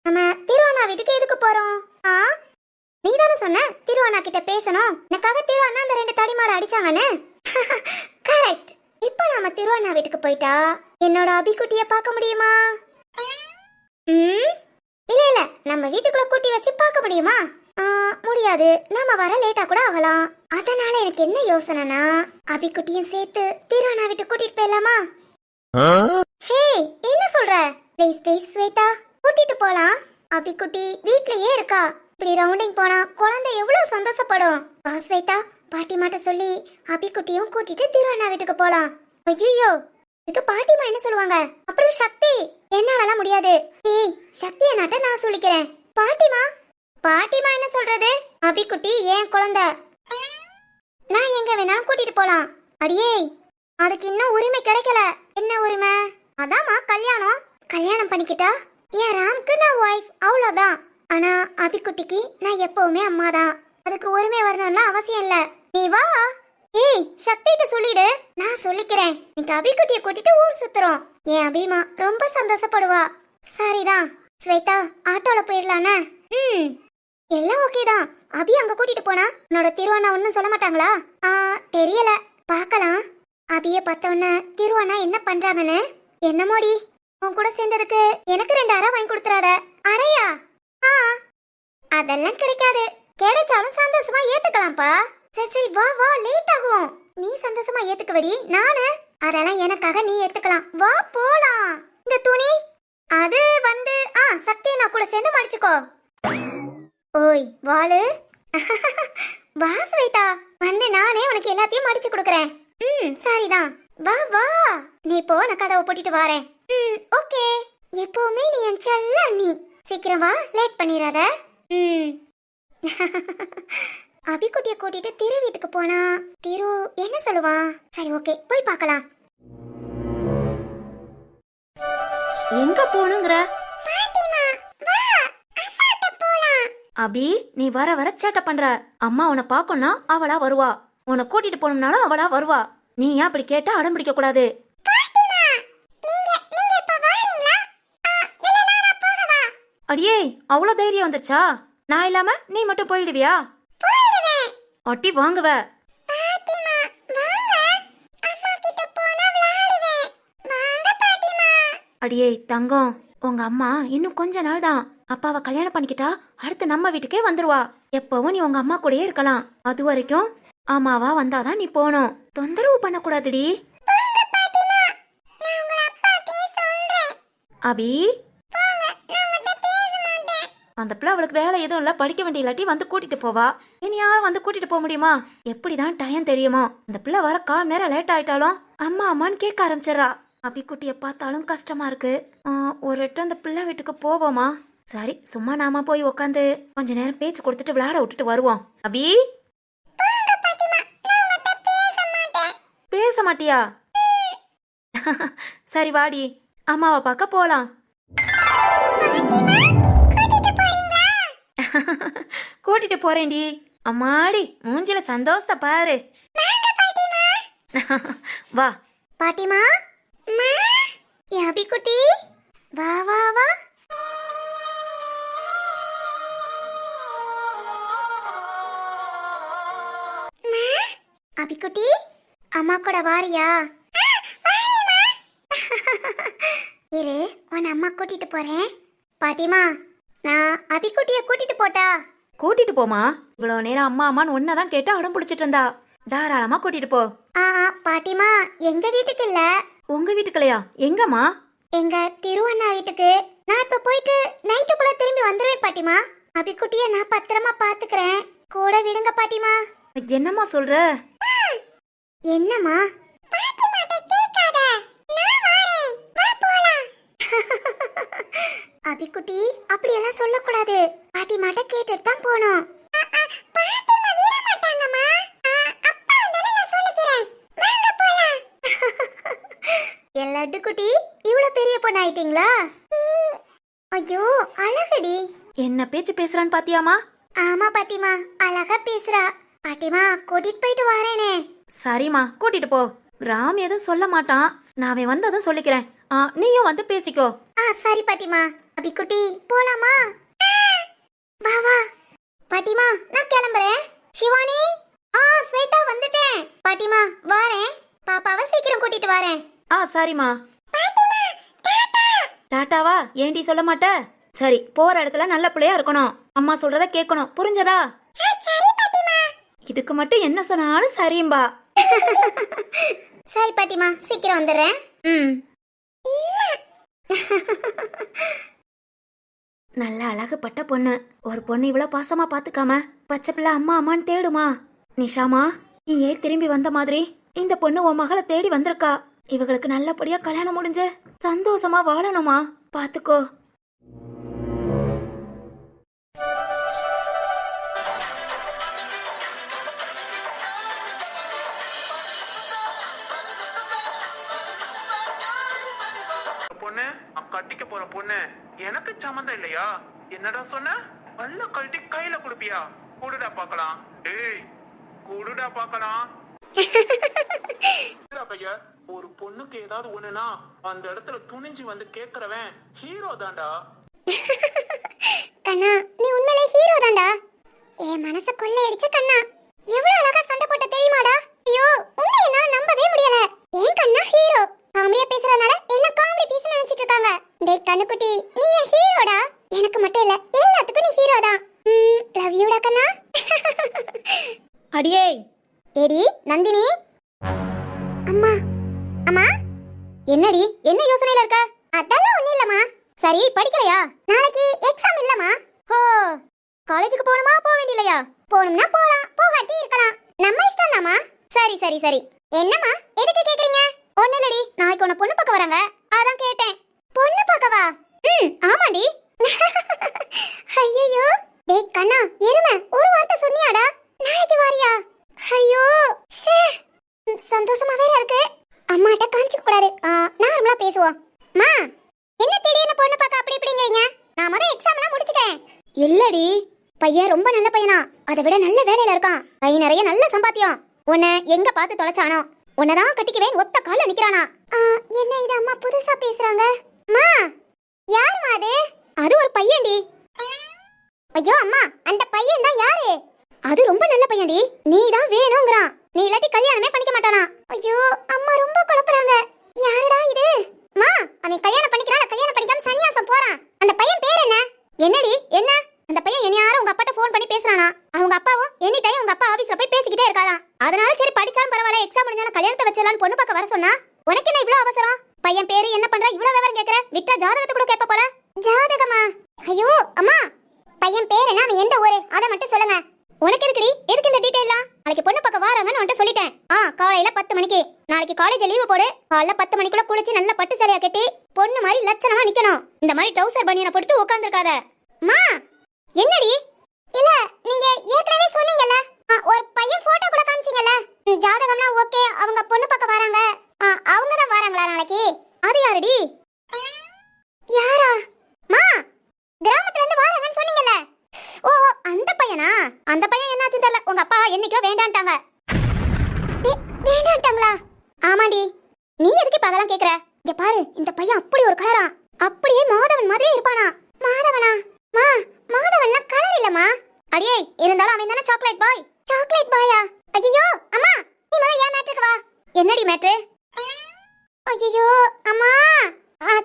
நம்ம திருவண்ணா வீட்டுக்கு எதுக்கு போறோம்? நீ தானே சொன்ன திருவண்ணா கிட்ட பேசணும், எனக்காக திருவண்ணா அந்த 2 தடிமாடு அடிச்சாங்கன்னு. கரெக்ட். இப்ப நாம திருவண்ணா வீட்டுக்கு போயிட்டா என்னோட அபிக்குட்டிய பார்க்க முடியுமா? இல்ல நம்ம வீட்டுக்குள்ள கூட்டி வச்சு பார்க்க முடியுமா? முடியாது, நாம வர லேட்டா கூட ஆகலாம். அதனால எனக்கு என்ன யோசனைனா, அபிக்குட்டியும் சேர்த்து திருவண்ணா வீட்டுக்கு கூட்டிட்டு போயிடலாமா? ஹே, என்ன சொல்ற? ப்ளீஸ் ஸ்வேதா, கூட்டிட்டு போலாம். அபிக்குட்டி வீட்லயே இருக்கா, இப்படி ரவுண்டிங் போனா குழந்தை எவ்வளவு சந்தோஷப்படும். வா ஸ்வேதா, பாட்டிமாட்ட சொல்லி அபிக்குட்டியும் கூட்டிட்டு திருவண்ணா வீட்டுக்கு போலாம். ஐயோ, இதுக்கு பாட்டிமா என்ன சொல்லுவாங்க? அப்புறம் சக்தி, என்னாலலாம் முடியாது. ஏய், சக்தி என்னாட்ட நான் சொல்லிக்கிறேன். பாட்டிமா என்ன சொல்றது? அபிக்குட்டி ஏன் குழந்தை, நான் எங்க வேணாலும் கூட்டிட்டு போலாம். அடியே, அதுக்கு இன்னும் உரிமை கிடைக்கல. என்ன உரிமை? அதாமா கல்யாணம் பண்ணிக்கிட்டா என் ராம்க்கு நான் வைஃப், அவ்வளவுதான். ஆனா அபிக்குட்டிக்கு நான் எப்பவுமே அம்மாதான். அதுக்கு உரிமை வரணும்ல அவசியம் இல்ல. நீ வா. ஏய், சக்திகிட்ட சொல்லிடு, நான் சொல்லிக்கிறேன். இன்னைக்கு அபிக்குட்டிய கூட்டிட்டு ஊர் சுத்துறோம். என் அபிமா ரொம்ப சந்தோஷப்படுவா. சரிதான் ஸ்வேதா, ஆட்டோல போயிடலானே? எல்லாம் ஓகே தான். அபி அங்க கூட்டிட்டு போனா உன்னோட திருவண்ணா ஒன்னும் சொல்ல மாட்டாங்களா? தெரியல, பார்க்கலாம். அபிய பார்த்தவன திருவண்ணா என்ன பண்றாங்கன்னு. என்னமோடி, உன் கூட சேர்ந்ததுக்கு எனக்கு 2 அறை வாங்கி கொடுத்துறாத. அறையா? அதெல்லாம் கிடைக்காது. கிடைச்சாலும் சந்தோஷமா ஏத்துக்கலாம்ப்பா. சரி வா, லேட் ஆகும். நீ சந்தோஷமா ஏத்துக்கவடி, நானு அதெல்லாம் எனக்காக நீ ஏத்துக்கலாம். வா போலாம். இந்த துணி அது வந்து சக்தி நான் கூட சேர்ந்து மடிச்சுக்கோ. ஓய் வாளு. வா ஸ்வேதா, வந்து நானே உனக்கு எல்லாத்தையும் மடிச்சு கொடுக்கறேன். சரிதான், வா. நீ போ, நான் கதவை போட்டிட்டு வரேன். ஓகே. எப்பவுமே நீ என் செல்ல நீ. சீக்கிரம் வா, லேட் பண்ணிராத. அபிக்குட்டிய கூட்டிட்டு திரு வீட்டுக்கு போனா திரு என்ன சொல்லுவான்? சரி ஓகே, போய் பார்க்கலாம். எங்க போணுங்கற? பாட்டிமா வா, அம்மாட்ட போலாம். அபி, நீ வர சேட்டை பண்ற. அம்மா உன்னை பாக்கணும்னா அவளா வருவா, உன்னை கூட்டிட்டு போகணும்னாலும் அவளா வருவா. நீ ஏன் அப்படி கேட்டா அடம் பிடிக்க கூடாது. பாட்டிமா, நீங்க இப்ப வாரீங்களா? இல்ல நானா போகவா? அடியே, அவ்வளவு தைரியம் வந்துச்சா? நான் இல்லாம நீ மட்டும் போயிடுவியா? போயிடுவேன். அட்டி வாங்குவ. பாட்டிமா வாங்க. அடியே தங்கம், உங்க அம்மா இன்னும் கொஞ்ச நாள் தான் அப்பாவை கல்யாணம் பண்ணிக்கிட்டா அடுத்து நம்ம வீட்டுக்கே வந்துருவா. எப்பவும் நீ உங்க அம்மா கூடயே இருக்கலாம். அது வரைக்கும் அம்மாவா வந்தாதான் நீ போகணும். தொந்தரவு பண்ணக்கூடாதுடி. அபி, அந்த பிள்ளை அவளுக்கு வேலை எதுவும் இல்ல, படிக்க வேண்டிய இல்லாட்டி வந்து கூட்டிட்டு போவா. இனி யாரும் வந்து கூட்டிட்டு போக முடியுமா? எப்படிதான் டைம் தெரியுமோ? அந்த பிள்ளை வர கால் நேரம் லேட் ஆயிட்டாலும் அம்மா அம்மான்னு கேட்க ஆரம்பிச்சிடறா. அபிக்குட்டிய பார்த்தாலும் கஷ்டமா இருக்கு. ஒரு எட்டு அந்த பிள்ளை வீட்டுக்கு போவோமா? சரி, சும்மா நாம போய் உக்காந்து கொஞ்ச நேரம் பேச்சு கொடுத்துட்டு விளையாட விட்டுட்டு வருவோம். அபி, பேச மாட்டியா? சரி வாடி, அம்மாவை பார்க்க போலாம். கூட்டிட்டு போறேன்டி. அம்மாடி, மூஞ்சில சந்தோஷத்தை பாரு. வா பாட்டிமா, அபி குட்டி, வா வா வா. அபி குட்டி, அம்மா கூட வாரியா? இரு, உன் அம்மா கூட்டிட்டு போறேன். பாட்டிமா, நான் அபிக்குட்டிய கூட்டிட்டு போட்டா? கூட்டிட்டு போமா. இவ்வளவு நேரம் அம்மா அம்மான்னு ஒன்னதான் கேட்டு அடம் பிடிச்சிட்டு இருந்தா. தாராளமா கூட்டிட்டு போ. பாட்டிமா, எங்க வீட்டுக்கு இல்ல. உங்க வீட்டுக்குலையா? எங்கம்மா? எங்க திருவண்ணா வீட்டுக்கு. நான் இப்ப போயிட்டு நைட்டுக்குள்ள திரும்பி வந்துருவேன் பாட்டிமா. அபிக்குட்டிய நான் பத்திரமா பாத்துக்கிறேன். கூட விடுங்க பாட்டிமா. என்னம்மா சொல்ற? என்னம்மா? அபிக்குட்டி, அப்படியெல்லாம் சொல்லக்கூடாது. பாட்டி மாட்ட கேட்டுட்டு தான் போகணும். லட்டு குட்டி, இவ்வளவு பெரிய பொண்ணு ஆயிட்டீங்களா? ஐயோ, அழகடி. என்ன பேச்சு பேசுறான்னு பாத்தியாமா? ஆமா பாட்டிமா, அழகா பேசுறா. பாட்டிமா, கூட்டிட்டு போயிட்டு வரேனே. சரிம்மா, கூட்டிட்டு போ. ராம் எதுவும் சொல்ல மாட்டான். நான் அவன் வந்ததும் சொல்லிக்கிறேன். நீயும் வந்து பேசிக்கோ. சரி பாட்டிமா. அபிக்குட்டி, போலாமா? வா வா. பாட்டிமா, நான் கிளம்புறேன். சிவானி, ஸ்வேதா வந்துட்டேன். பாட்டிமா, வாரேன். பாப்பாவை சீக்கிரம் கூட்டிட்டு வரேன். சரிம்மா. டாட்டாவா? ஏண்டி சொல்ல மாட்ட? சரி, போற இடத்துல நல்ல பிள்ளையா இருக்கணும். அம்மா சொல்றத கேட்கணும். புரிஞ்சதா? இதுக்கு மட்டும் என்ன சொன்னாலும் சரியும்பா. சரி பாட்டிமா, சீக்கிரம் வந்துடுறேன். நல்ல அழகுப்பட்ட பொண்ணு. ஒரு பொண்ணு இவ்வளவு பாசமா பாத்துக்காம பச்சை பிள்ளை அம்மா அம்மான்னு தேடுமா? நிஷாமா, நீ ஏன் திரும்பி வந்த மாதிரி இந்த பொண்ணு உன் மகளை தேடி வந்திருக்கா. இவங்களுக்கு நல்லபடியா கல்யாணம் முடிஞ்சு சந்தோஷமா வாழணுமா? பாத்துக்கோ. பொண்ணு, கட்டிக்க போற பொண்ணு எனக்கு சம்மந்தம் இல்லையா? என்னடா சொன்ன? வல்ல கழட்டி கையில குடுப்பியா? குடுடா பாக்கலாம். ஏய், குடுடா பாக்கலாம். பையா, ஒரு பொண்ணுக்கு ஏதாவது ஒண்ணுனா அந்த இடத்துல துணிஞ்சு வந்து கேக்குறவன் ஹீரோ தான்டா. கண்ணா, நீ உண்மையிலே ஹீரோ தான்டா. என் மனச கொள்ளையடிச்ச கண்ணா. எவ்வளவு அழகா சண்டை போட்ட தெரியுமாடா? ஐயோ, உன்னை என்னால நம்பவே முடியல. ஏன் கண்ணா ஹீரோ? காமெடியா பேசுறதுனால எல்லாம் காமெடி பீஸ் நினைச்சிட்டு இருக்காங்க. டேய் கண்ணுக்குட்டி, நீ ஹீரோடா. எனக்கு மட்டும் இல்ல, எல்லாத்துக்கும் நீ ஹீரோ தான். லவ் யூடா கண்ணா. அடியே. ஏடி நந்தினி. அம்மா, அம்மா. என்னடி, என்ன யோசனையில இருக்க? அதெல்லாம் ஒண்ணும் இல்லம்மா. சரி, படிக்கலையா? நாளைக்கு எக்ஸாம் இல்லம்மா. ஓ, காலேஜுக்கு போகணுமா? போக வேண்டியலையா? போகணும்னா போலாம், போகாட்டி இருக்கலாம். நம்ம இஷ்டம் தாம்மா. சரி சரி சரி. என்னம்மா, எதுக்கு கேக்குறீங்க? ஒண்ணு இல்லடி, நாளைக்கு உன்னை பொண்ணு பார்க்க வராங்க, அதான் கேட்டேன். பொண்ணு பார்க்கவா? ஆமாடி. ஐயோ, டேய் கண்ணா எருமை, ஒரு வார்த்தை சொன்னியாடா? நாளைக்கு வாரியா? ஐயோ, சந்தோஷமா வேற இருக்கு. அம்மாட்ட காமிச்சுக்க கூடாது. நார்மலா பேசுவோம். மா, என்ன திடீர்னு பொண்ணு பார்க்க அப்படி இப்படிங்கறீங்க? நான் முதல்ல எக்ஸாம்லாம் முடிச்சுட்டேன். இல்லடி, பையன் ரொம்ப நல்ல பையனா. அதை விட நல்ல வேலையில இருக்கான். கை நிறைய நல்ல சம்பாத்தியம். உன்னை எங்க பார்த்து தொலைச்சானோ உன்னதான் கட்டிக்குவேன் ஒத்த கால்ல நிக்கிறானா. என்ன இது அம்மா புதுசா பேசுறாங்க? மா, யாருமா அது? அது ஒரு பையன்டி. ஐயோ அம்மா, அந்த பையன் தான் யாரு? அது ரொம்ப நல்ல பையன்டி. நீ தான் வேணும்ங்கறான். நீ இல்லாட்டி கல்யாணமே பண்ணிக்க மாட்டானா. ஐயோ அம்மா, ரொம்ப குழப்பறாங்க. யாருடா இது? மா அவன் கல்யாணம் பண்ணிக்கிறான், கல்யாணம் பண்ணிக்காம சன்னியாசம் போறான். அந்த பையன் பேர் என்ன? என்னடி என்ன? அந்த பையன் என்ன யாரும் உங்க அப்பாட்ட ஃபோன் பண்ணி பேசுறானா? அவங்க அப்பாவும் எனி டைம் உங்க அப்பா ஆபீஸ்ல போய் பேசிக்கிட்டே இருக்காராம். அதனால சரி படிச்சாலும் பரவாயில்ல, எக்ஸாம் முடிஞ்சாலும் கல்யாணத்தை வச்சிடலான்னு பொண்ணு பார்க்க வர சொன்னா. உனக்கு என்ன இவ்ளோ அவசரம்? பையன் பேரு என்ன பண்றா இவ்ளோ விவரம் கேக்குற? விட்டா ஜாதகத்தை கூட கேப்ப போல. ஜாதகமா? ஐயோ அம்மா, பையன் பேர் என்ன, அவன் எந்த ஊரு, அத மட்டும் சொல்லுங்க. உனக்கு எதுக்குடி, எதுக்கு இந்த டீடைல்லாம்? நாளைக்கு பொண்ணு பார்க்க வாராங்கன்னு உன்கிட்ட சொல்லிட்டேன். காலையில 10 மணிக்கு. நாளைக்கு காலேஜ் லீவு போடு. காலைல 10 மணிக்குள்ள குளிச்சு நல்ல பட்டு சேலையா கட்டி பொண்ணு மாதிரி லட்சணமா நிக்கணும். இந்த மாதிரி ட்ரவுசர் பனியனை போட்டுட்டு உட்கார்ந்திருக்காத. மா என்னடி? இல்ல நீங்க ஏற்கனவே சொன்னீங்கல்ல, ஒரு பையன் போட்டோ கூட காமிச்சீங்கல்ல. ஜாதகம்னா ஓகே, அவங்க பொண்ணு பார்க்க வராங்க. அவங்க தான் வராங்களா நாளைக்கு? அது யாருடி? யாரா? மா கிராமத்துல இருந்து வராங்கன்னு சொன்னீங்கல்ல. ஓ அந்த பையனா? அந்த பையன் என்னாச்சுன்னு தெரியல, உங்க அப்பா என்னைக்கோ வேண்டான்ட்டாங்க. வேண்டான்ட்டாங்களா? ஆமாடி. நீ எதுக்கு இப்ப அதெல்லாம் கேக்குற? இங்க பாரு, இந்த பையன் அப்படி ஒரு கலரா, அப்படியே மாதவன் மாதிரியே இருப்பானா. மாதவனா? மா மாதவன்னா கலர் இல்லம்மா. அடியே இருந்தாலும் அவன் தானே சாக்லேட் பாய். சாக்லேட் பாயா? ஐயோ அம்மா, நீ முதல்ல ஏன் மேட்ருக்கு வா. என்னடி மேட்ரு? ஐயோ அம்மா.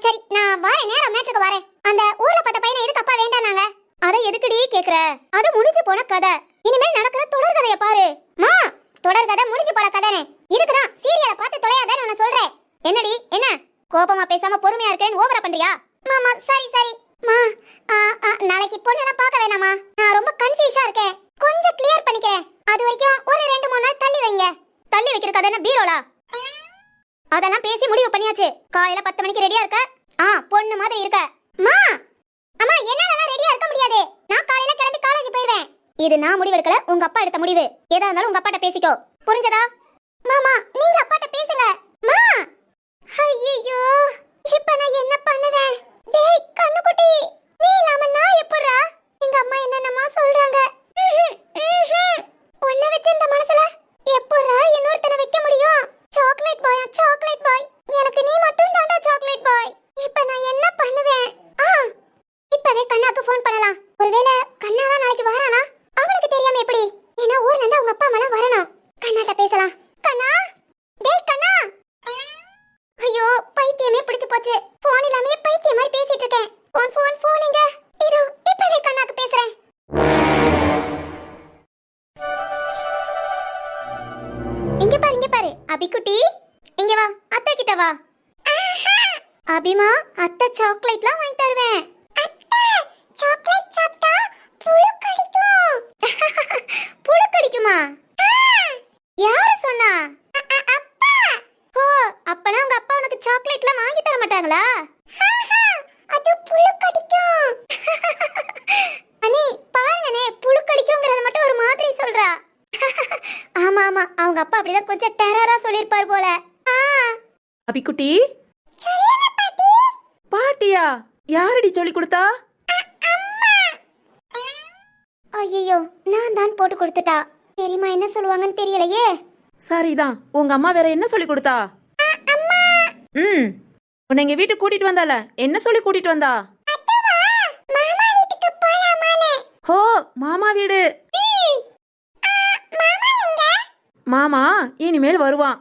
சரி நான் வரேன், நேரா மேட்ருக்கு வரேன். அந்த ஊர்ல பார்த்த பையனை எதுக்கு அப்பா வேண்டானாங்க? அதை எதுக்குடி கேக்குற? அது முடிஞ்சு போன கதை. இனிமேல் நடக்கிற தொடர் கதைய பாரு. மா தொடர் கதை முடிஞ்சு போன கதைனே. இதுக்குதான் சீரியலை பார்த்து தொலையாதேன்னு நான் சொல்றேன். என்னடி என்ன கோபமா பேசாம பொறுமையா இருக்கேன்னு ஓவரா பண்றியா? மாமா சரி சரி. மா நாளைக்கு பொண்ணெல்லாம் பார்க்க வேணாமா? நான் ரொம்ப கன்ஃபியூஷா இருக்கேன், கொஞ்சம் கிளியர் பண்ணிக்கிறேன். அது வரைக்கும் ஒரு 2-3 நாள் தள்ளி வைங்க. தள்ளி வைக்கிற கதை என்ன பீரோலா? அதெல்லாம் பேசி முடிவு பண்ணியாச்சு. காலையில 10 மணிக்கு ரெடியா இருக்க. பொண்ணு மாதிரி இருக்க. மா அம்மா என்னால ரெடியா இருக்க முடியாது. நான் காலையில கிளம்பி காலேஜ் போயிடுவேன். இது நான் முடிவெடுக்கல, உங்க அப்பா எடுத்த முடிவு. ஏதா இருந்தாலும் உங்க அப்பாட்ட பேசிக்கோ, புரிஞ்சதா? மாமா நீங்க அப்பாட்ட பேசுங்க. மா ஐயோ இப்ப நான் என்ன பண்ணுவேன்? டேய் கண்ணுக்குட்டி, நீ இல்லாம நான் எப்பறா? எங்க அம்மா என்னென்னமா சொல்றாங்க. உன்னை வச்சு இந்த மனசுல எப்பறா இன்னொருத்தனை வைக்க முடியும்? சாக்லேட் பாய், சாக்லேட் பாய், எனக்கு நீ மட்டும் தான்டா சாக்லேட் பாய். இப்ப நான் என்ன பண்ணுவேன்? இப்பவே கண்ணாக்கு ஃபோன் பண்ணலாம். ஒருவேளை கண்ணா தான் நாளைக்கு வரானா? அவனுக்கு தெரியாம எப்படி? ஏன்னா ஊர்ல இருந்து அவங்க அப்பா அம்மா வரணும். கண்ணாட்ட பேசலாம். கண்ணா, டேய் கண்ணா. ஐயோ பைத்தியமே பிடிச்சு போச்சு. போன் இல்லாம பைத்தியம் மாதிரி பேசிட்டு இருக்கேன். போன் எங்க? இதோ இப்பவே கண்ணாக்கு பேசுறேன். இங்க பாரு அபிக்குட்டி, இங்க வா, அத்தை கிட்ட வா. அபிமா, அத்தை சாக்லேட்லாம் வாங்கி தருவேன். அத்தை சாக்லேட் சாப்பிட்டா புழு கடிக்கும். புழு கடிக்குமா? யாரு சொன்னா? அப்பா. ஓ அப்பனா உங்க அப்பா உனக்கு சாக்லேட்லாம் வாங்கி தர மாட்டாங்களா? அது புழு கடிக்கும். அண்ணி பாருங்கனே, புழு கடிக்கும்ங்கறத மட்டும் ஒரு மாதிரி சொல்றா. ஆமா ஆமா, அவங்க அப்பா அப்படிதான் கொஞ்சம் டெரரா சொல்லிருப்பார் போல. அபிக்குட்டி. பாட்டியா? யாரடி சொல்லி கொடுத்தா? ஐயோ நான் தான் போட்டு கொடுத்துட்டா. தெரியுமா என்ன சொல்லுவாங்கன்னு தெரியலையே. சரிதான், உங்க அம்மா வேற என்ன சொல்லி கொடுத்தா? உன்னை எங்க வீட்டுக்கு கூட்டிட்டு வந்தால, என்ன சொல்லி கூட்டிட்டு வந்தா? ஹோ மாமா வீடு. மாமா இனிமேல் வருவான்.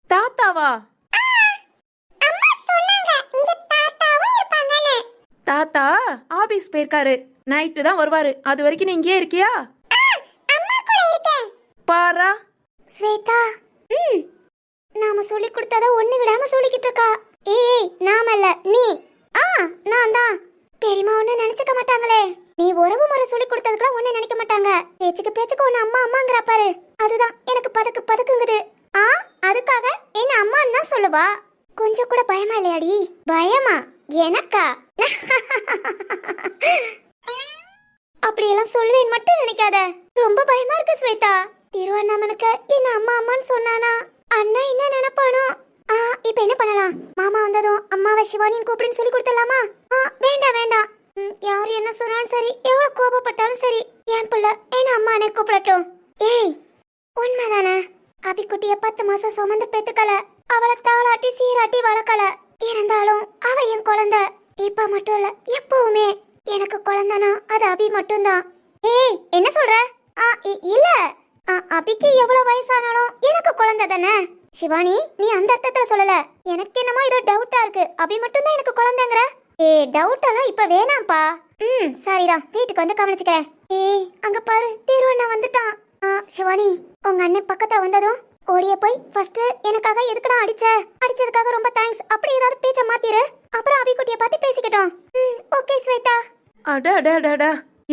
தாத்தாவா? தாத்தா ஆபீஸ் போயிருக்காரு, நைட்டு தான் வருவாரு. அது வரைக்கும் நீ இங்கே இருக்கியா? பாரா ஸ்வேதா, நாம சொல்லி கொடுத்தத ஒண்ணு விடாம சொல்லிக்கிட்டு இருக்கா. ஏய் நாமல்ல நீ. நான் தான். பெரியமா ஒண்ணு நினைச்சுக்க மாட்டாங்களே. நீ உறவு முறை சொல்லி கொடுத்ததுக்குலாம் ஒண்ணு நினைக்க மாட்டாங்க. பேச்சுக்கு ஒண்ணு அம்மா அம்மாங்கறா பாரு, அதுதான் எனக்கு பதக்குங்குது. அதுக்காக என்ன அம்மான்னு தான் சொல்லுவா. கொஞ்சம் கூட பயமா இல்லையாடி? பயமா? எனக்கா? அப்படியெல்லாம் சொல்லுவேன் மட்டும் நினைக்காத. ரொம்ப பயமா இருக்கு ஸ்வேதா. திருவண்ணாமனுக்கு என்ன அம்மா அம்மான்னு சொன்னானா அண்ணா என்ன நினைப்பானோ? இப்ப என்ன பண்ணலாம்? மாமா வந்ததும் அம்மாவை சிவானின்னு கூப்பிடுன்னு சொல்லி கொடுத்துடலாமா? வேண்டாம். யாரு என்ன சொன்னாலும் சரி, எவ்வளவு கோபப்பட்டாலும் சரி, என் பிள்ளை என்ன அம்மானே கூப்பிடட்டும். ஏய் உண்மைதானே? அபிக்குட்டிய 10 மாசம் சுமந்து பெத்துக்கல, அவளை தாளாட்டி சீராட்டி வளர்க்கல. இருந்தாலும் அவ என் குழந்தை. இப்ப மட்டும் இல்ல, எப்பவுமே எனக்கு குழந்தைனா அது அபி மட்டும்தான். ஏய் என்ன சொல்ற? இல்ல, அபிக்கு எவ்வளவு வயசானாலும் எனக்கு குழந்தை தானே. சிவானி நீ அந்த அர்த்தத்துல சொல்லல. எனக்கு என்னமோ ஏதோ டவுட்டா இருக்கு. அபி மட்டும் தான் எனக்கு குழந்தைங்கற. டவுட் எல்லாம் இப்ப வேணாம்ப்பா. சரிதான், வீட்டுக்கு வந்து கவனிச்சுக்கிறேன். அங்க பாரு, தேர்வண்ணா வந்துட்டான். சிவானி, உங்க அண்ணன் பக்கத்துல வந்ததும் ஓடிய போய் ஃபர்ஸ்ட் எனக்காக எதுக்குடா அடிச்சதுக்காக ரொம்ப தேங்க்ஸ் அப்படி ஏதாவது பேச்ச மாத்திரு. அப்புறம் அபி குட்டிய பார்த்து பேசிக்கிட்டோம். ஓகே ஸ்வேதா. அடடடடா,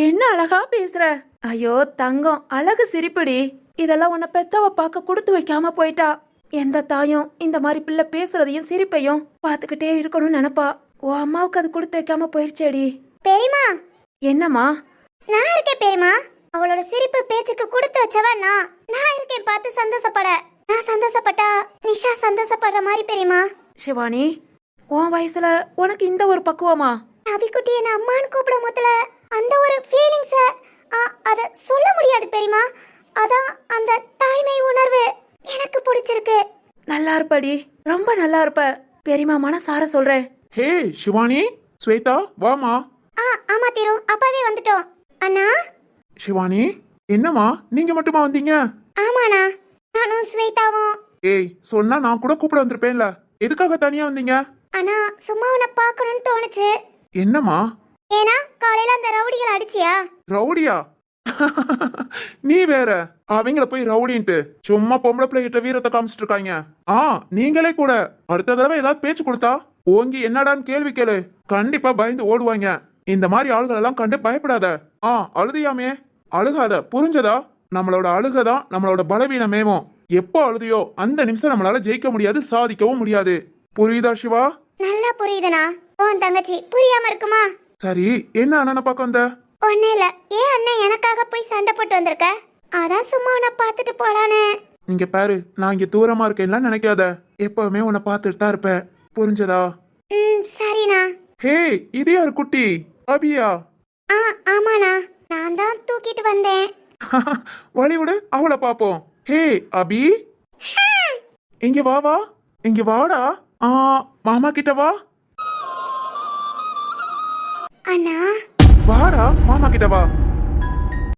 என்ன அழகா பேசுற. ஐயோ தங்கம், அழகு சிரிப்புடி. இதெல்லாம் உன்னை பெத்தவ பார்க்க கொடுத்து வைக்காம போயிட்டா. எந்த தாயும் இந்த மாதிரி பிள்ளை பேசுறதையும் சிரிப்பையும் பார்த்துக்கிட்டே இருக்கணும்னு நினைப்பா. ஓ அம்மாவுக்கு அது கொடுத்து வைக்காம போயிருச்சேடி. பெரியமா. என்னம்மா? நான் இருக்கேன் பெரியமா. அவளோட சிரிப்பு பேச்சுக்கு கொடுத்து வச்சவ நான் இருக்கேன். பார்த்து சந்தோஷப்பட. நான் சந்தோஷப்பட்டா நிஷா சந்தோஷப்படுற மாதிரி பெரியமா. சிவானி, உன் வயசுல உனக்கு இந்த ஒரு பக்குவமா? அபிக்குட்டி என்ன அம்மான்னு கூப்பிடும் முதல்ல அந்த ஒரு ஃபீலிங்ஸ அத சொல்ல முடியாது பெரியமா. அதான் அந்த தாய்மை உணர்வு எனக்கு பிடிச்சிருக்கு. நல்லா இருப்படி, ரொம்ப நல்லா இருப்ப. பெரியமா மனசார சொல்றேன். ஹே சிவானி, ஸ்வேதா வாமா. ஆமா தீரு, அப்பாவே வந்துட்டோம். அண்ணா. சிவானி, என்னம்மா நீங்க மட்டுமா வந்தீங்க? ஆமாண்ணா, நானும் ஸ்வேதாவும். ஏய், சொன்னா நான் கூட கூப்பிட வந்திருப்பேன்ல. எதுக்காக தனியா வந்தீங்க? அண்ணா, சும்மா உன்னை பார்க்கணும்னு தோணுச்சு. என்னம்மா? ஏன்னா காலையில அந்த ரவுடிகளை அடிச்சியா? ரவுடியா? நீ வேற அவங்கள போய் ரவுடின்ட்டு சும்மா பொம்பளை பிள்ளைகிட்ட வீரத்தை காமிச்சிட்டு இருக்காங்க. நீங்களே கூட அடுத்த தடவை ஏதாவது பேச்சு கொடுத்தா ஓங்கி என்னடான்னு கேள்வி கேளு. கண்டிப்பா பயந்து ஓடுவாங்க. இந்த மாதிரி ஆளுகள் எல்லாம் கண்டு பயப்படாத. அழுதியாமே, அழுகாத, புரிஞ்சதா? நம்மளோட அழுகதான் நம்மளோட பலவீனமேவும். எப்போ அழுதியோ அந்த நிமிஷம் நம்மளால ஜெயிக்க முடியாது, சாதிக்கவும் முடியாது. புரியுதா சிவா? நல்லா புரியுதுண்ணா. உன் தங்கச்சி புரியாம இருக்குமா? சரி, என்ன அண்ணனை பார்க்க வந்த? ஒண்ணே இல்ல, ஏன் அண்ணன் எனக்காக போய் சண்டை போட்டு வந்திருக்க? அதான் சும்மா உன்னை பார்த்துட்டு போலான்னு. இங்க பாரு, நான் இங்க தூரமா இருக்கேன்லாம் நினைக்காத. எப்பவுமே உன்னை பார்த்துட்டு தான் இருப்பேன். புரிஞ்சதா? சரிண்ணா. ஹே, இது யாரு குட்டி? அபியா? ஆமாண்ணா, நான் தான் தூக்கிட்டு வந்தேன். வழி விடு, அவளை பாப்போம். ஹே அபி, இங்க வா வா, இங்க வாடா. மாமா கிட்ட வா. அண்ணா. வாடா, மாமா கிட்ட வா.